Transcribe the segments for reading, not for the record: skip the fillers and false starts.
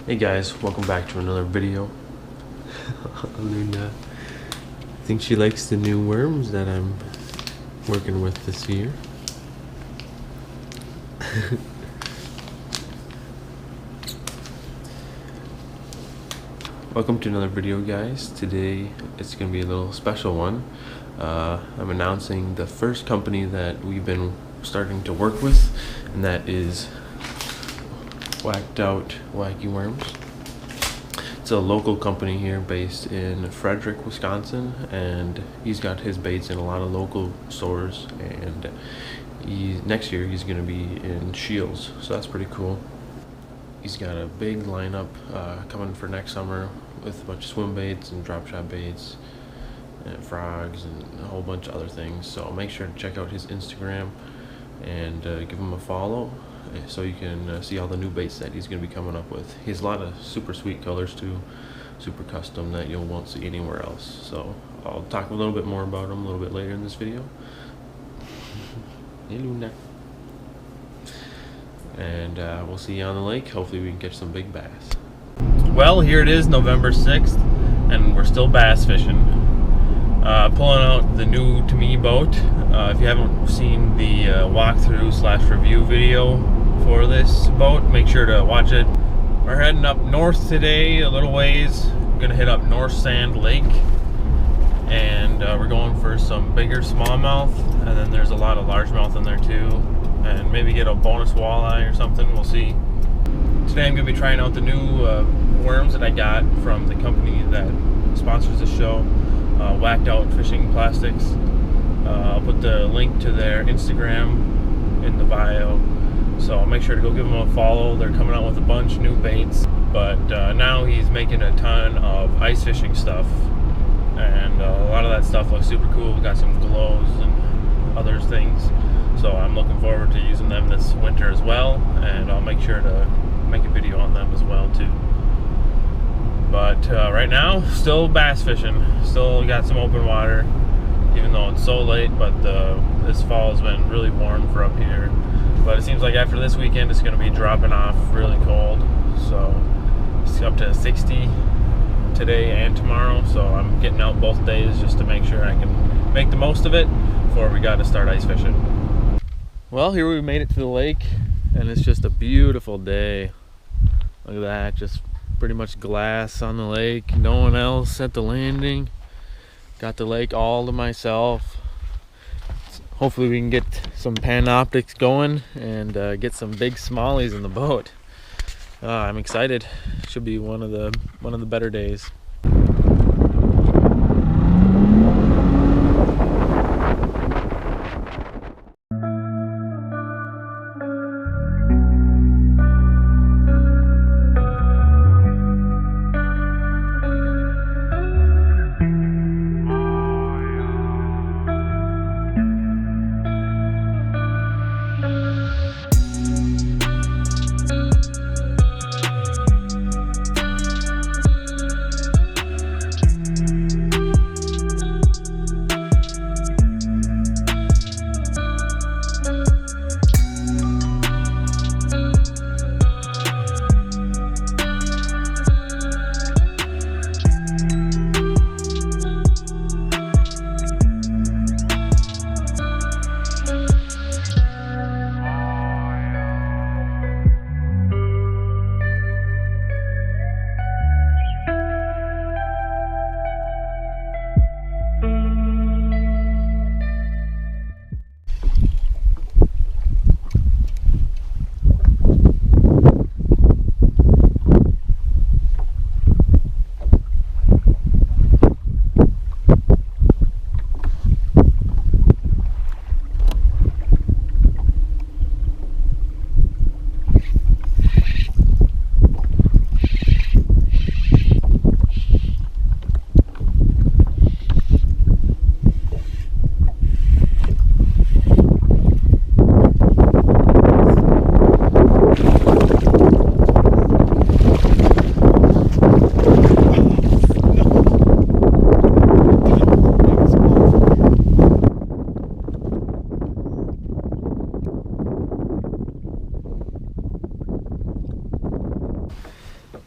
Hey guys, welcome back to another video. Luna, I think she likes the new worms that I'm working with this year. Welcome to another video, guys. Today it's going to be a little special one. I'm announcing the first company that we've been starting to work with, and that is Whacked Out Wacky Worms. It's a local company here based in Frederick, Wisconsin, and he's got his baits in a lot of local stores, and next year he's going to be in Shields, so that's pretty cool. He's got a big lineup coming for next summer with a bunch of swim baits and drop shot baits and frogs and a whole bunch of other things, so make sure to check out his Instagram and give him a follow so you can see all the new baits that he's going to be coming up with. He has a lot of super sweet colors too, super custom, that you won't see anywhere else. So I'll talk a little bit more about him a little bit later in this video. Hey Luna. And we'll see you on the lake. Hopefully we can catch some big bass. Well, here it is, November 6th, and we're still bass fishing. Pulling out the new to me boat. If you haven't seen the walkthrough / review video for this boat, make sure to watch it. We're heading up north today a little ways. We're gonna hit up North Sand Lake, and we're going for some bigger smallmouth, and then there's a lot of largemouth in there too, and maybe get a bonus walleye or something. We'll see. Today I'm gonna be trying out the new worms that I got from the company that sponsors the show, Whacked Out Fishing Plastics. I'll put the link to their Instagram in the bio, so make sure to go give them a follow. They're coming out with a bunch of new baits, but now he's making a ton of ice fishing stuff, and a lot of that stuff looks super cool. We got some glows and other things, so I'm looking forward to using them this winter as well, and I'll make sure to make a video on them as well too. But right now, still bass fishing. Still got some open water, even though it's so late, but this fall has been really warm for up here. But it seems like after this weekend, it's going to be dropping off really cold. So it's up to 60 today and tomorrow. So I'm getting out both days just to make sure I can make the most of it before we got to start ice fishing. Well, here we made it to the lake, and it's just a beautiful day. Look at that, just pretty much glass on the lake, no one else at the landing. Got the lake all to myself. Hopefully we can get some Panoptics going and get some big smallies in the boat. I'm excited. Should be one of the better days.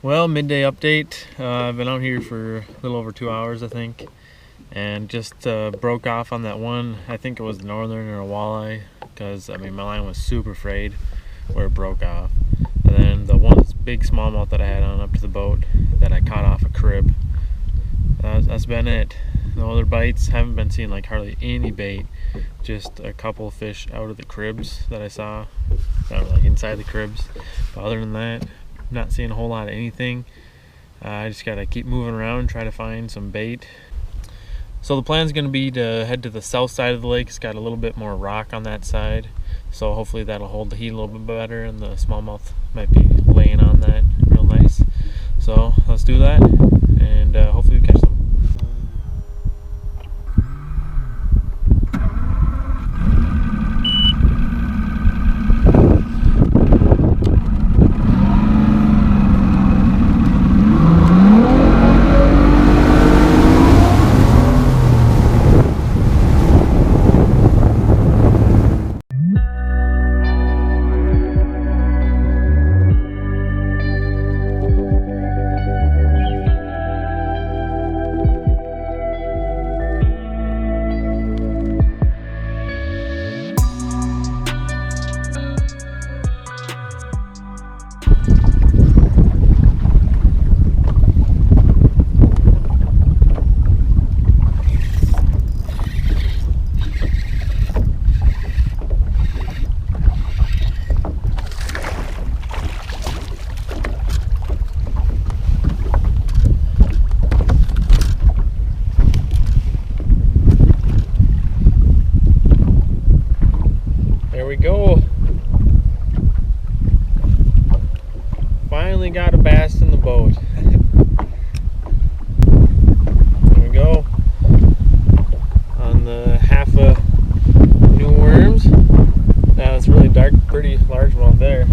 Well, midday update. I've been out here for a little over 2 hours, I think, and just broke off on that one. I think it was the northern or a walleye, because I mean my line was super frayed where it broke off. And then the one big smallmouth that I had on up to the boat that I caught off a crib. That's been it. No other bites. Haven't been seeing like hardly any bait. Just a couple of fish out of the cribs that I saw, that were like inside the cribs. But other than that, not seeing a whole lot of anything. I just gotta keep moving around, try to find some bait. So the plan's gonna be to head to the south side of the lake. It's got a little bit more rock on that side, so hopefully that'll hold the heat a little bit better, and the smallmouth might be laying on that real nice. So let's do that, and hopefully we catch some. There we go. Finally got a bass in the boat. There we go. On the half a new worms. Now it's really dark, pretty largemouth there.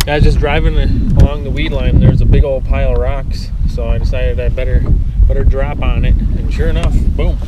I was just driving along the weed line. There's a big old pile of rocks, so I decided I better drop on it. And sure enough, boom.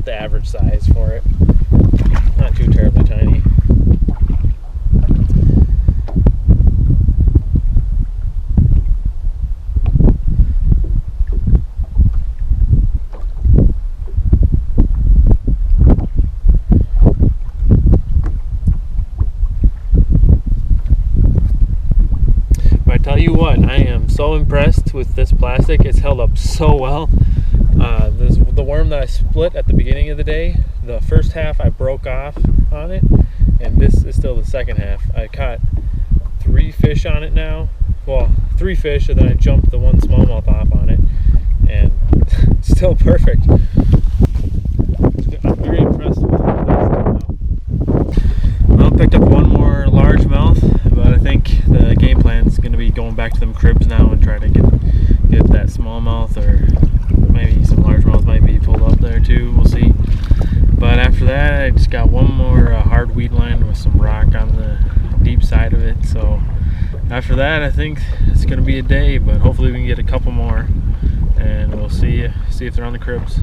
the average size for it. Not too terribly tiny. But I tell you what, I am so impressed with this plastic. It's held up so well. The worm that I split at the beginning of the day, the first half I broke off on it, and this is still the second half. I caught 3 fish on it now. Well, 3 fish, and then I jumped the one smallmouth off on it, and still perfect. I'm very impressed with how that's turned out. Well, picked up one more largemouth, but I think the game plan is going to be going back to them cribs now and try to get that smallmouth, or maybe some largemouth might be pulled up there too. We'll see. But after that, I just got one more hard weed line with some rock on the deep side of it. So after that, I think it's going to be a day, but hopefully we can get a couple more, and we'll see if they're on the cribs.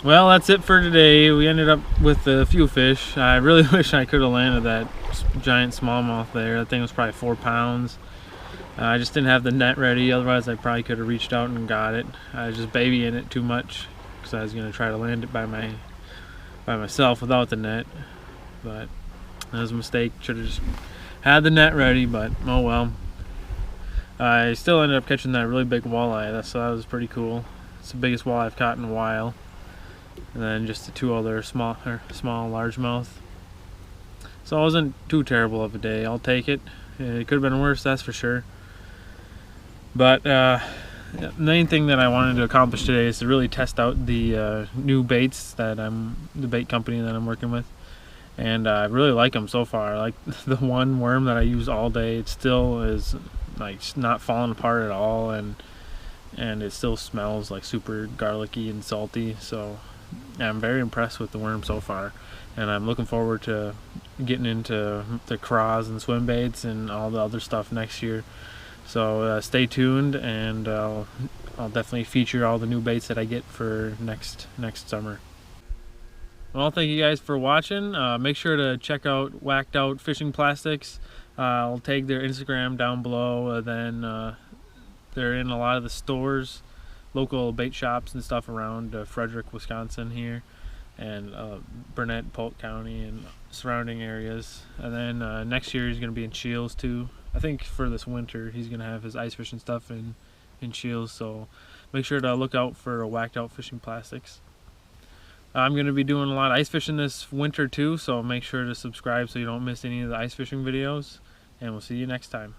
Well, that's it for today. We ended up with a few fish. I really wish I could have landed that giant smallmouth there. That thing was probably 4 pounds. I just didn't have the net ready, otherwise I probably could have reached out and got it. I was just babying it too much because I was going to try to land it by myself without the net. But that was a mistake. Should have just had the net ready, but oh well. I still ended up catching that really big walleye, so that was pretty cool. It's the biggest walleye I've caught in a while. And then just the 2 other small largemouth. So it wasn't too terrible of a day. I'll take it. It could have been worse, that's for sure. But the main thing that I wanted to accomplish today is to really test out the new baits the bait company that I'm working with. And I really like them so far. I like the one worm that I use all day. It still is like not falling apart at all, and it still smells like super garlicky and salty. So I'm very impressed with the worm so far, and I'm looking forward to getting into the craws and swim baits and all the other stuff next year. So stay tuned, and I'll definitely feature all the new baits that I get for next summer. Well, thank you guys for watching. Make sure to check out Whacked Out Fishing Plastics. I'll tag their Instagram down below. Then they're in a lot of the stores, local bait shops and stuff around Frederick, Wisconsin here, and Burnett, Polk County and surrounding areas. And then next year he's going to be in Shields too. I think for this winter he's going to have his ice fishing stuff in Shields, so make sure to look out for Whacked Out Fishing Plastics. I'm going to be doing a lot of ice fishing this winter too, so make sure to subscribe so you don't miss any of the ice fishing videos, and we'll see you next time.